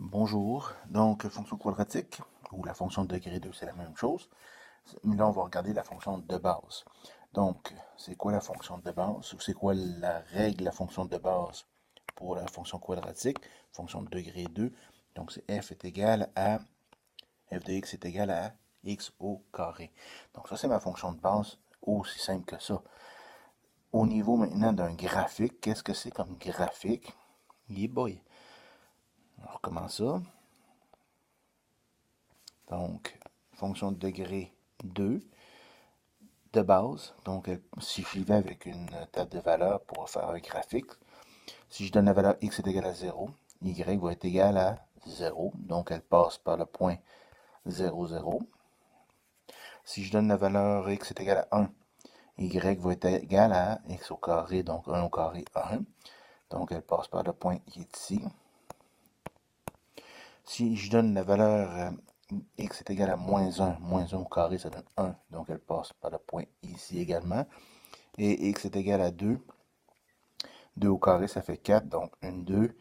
Bonjour, donc fonction quadratique, ou la fonction de degré 2, c'est la même chose. Mais là, on va regarder la fonction de base. Donc, c'est quoi la fonction de base, ou c'est quoi la règle de la fonction de base pour la fonction quadratique, fonction de degré 2. Donc, c'est f est égal à, f de x est égal à x au carré. Donc, ça, c'est ma fonction de base, aussi simple que ça. Au niveau maintenant d'un graphique, qu'est-ce que c'est comme graphique? Yeah boy. On recommence ça. Donc, fonction de degré 2 de base. Donc, si j'y vais avec une table de valeur pour faire un graphique, si je donne la valeur x est égal à 0, y va être égal à 0. Donc, elle passe par le point 0, 0. Si je donne la valeur x est égal à 1, y va être égal à x au carré, donc 1 au carré, 1. Donc, elle passe par le point qui est ici. Si je donne la valeur x est égal à moins 1 au carré, ça donne 1. Donc, elle passe par le point ici également. Et x est égal à 2. 2 au carré, ça fait 4. Donc, 1, 2,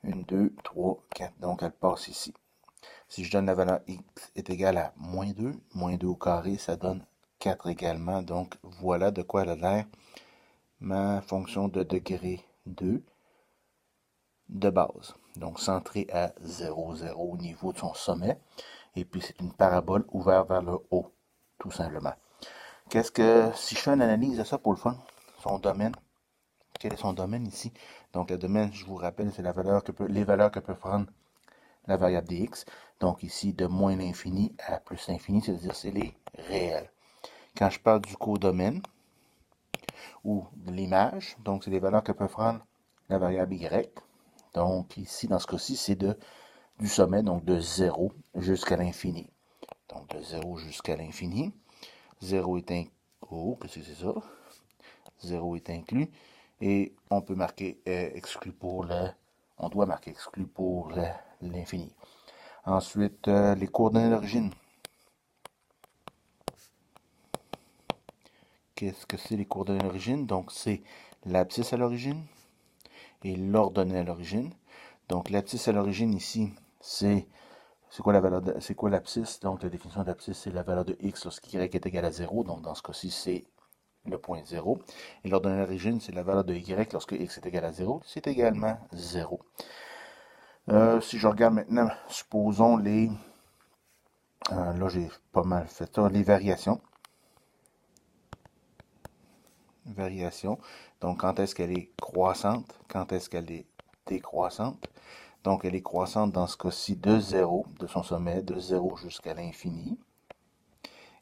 1, 2, 3, 4. Donc, elle passe ici. Si je donne la valeur x est égal à moins 2 au carré, ça donne 4 également. Donc, voilà de quoi elle a l'air ma fonction de degré 2 de base. Donc, centrée à 0, 0 au niveau de son sommet. Et puis, c'est une parabole ouverte vers le haut, tout simplement. Si je fais une analyse de ça pour le fun, son domaine, quel est son domaine ici? Donc, le domaine, je vous rappelle, c'est les valeurs que peut prendre la variable dx. Donc, ici, de moins l'infini à plus l'infini, c'est-à-dire c'est les réels. Quand je parle du codomaine, ou de l'image, donc c'est les valeurs que peut prendre la variable y. Donc, ici, dans ce cas-ci, c'est du sommet, donc de 0 jusqu'à l'infini. Donc, de 0 jusqu'à l'infini. 0 est inclus. Oh, qu'est-ce que c'est ça? 0 est inclus. Et on peut marquer exclu pour on doit marquer exclu pour l'infini. Ensuite, les coordonnées d'origine. Qu'est-ce que c'est les coordonnées d'origine? Donc, c'est l'abscisse à l'origine et l'ordonnée à l'origine. Donc, l'abscisse à l'origine ici, c'est quoi la valeur c'est quoi l'abscisse? Donc, la définition d'abscisse, c'est la valeur de x lorsqu'y est égal à 0. Donc, dans ce cas-ci, c'est le point 0. Et l'ordonnée à l'origine, c'est la valeur de y lorsque x est égal à 0. C'est également 0. Si je regarde maintenant, supposons là, j'ai pas mal fait ça, les variations. Donc, quand est-ce qu'elle est croissante? Quand est-ce qu'elle est décroissante? Donc, elle est croissante dans ce cas-ci de 0, de son sommet, de 0 jusqu'à l'infini.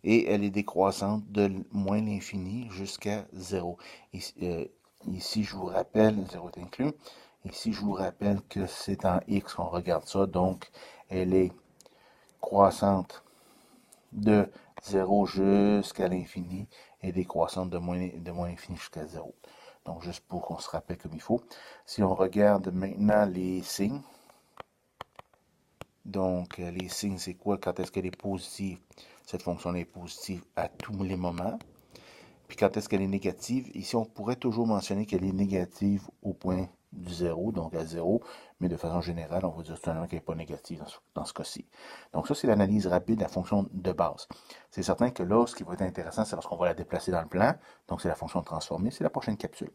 Et elle est décroissante de moins l'infini jusqu'à 0. Ici, je vous rappelle, 0 est inclus. Ici, je vous rappelle que c'est en x qu'on regarde ça. Donc, elle est croissante de 0 jusqu'à l'infini et décroissante de moins l'infini jusqu'à 0. Donc, juste pour qu'on se rappelle comme il faut. Si on regarde maintenant les signes, donc les signes, c'est quoi? Quand est-ce qu'elle est positive? Cette fonction est positive à tous les moments. Puis quand est-ce qu'elle est négative? Ici, on pourrait toujours mentionner qu'elle est négative au point du 0, donc à 0, mais de façon générale, on va dire tout qu'elle n'est pas négative dans ce cas-ci. Donc ça, c'est l'analyse rapide de la fonction de base. C'est certain que là, ce qui va être intéressant, c'est lorsqu'on va la déplacer dans le plan, donc c'est la fonction transformée, c'est la prochaine capsule.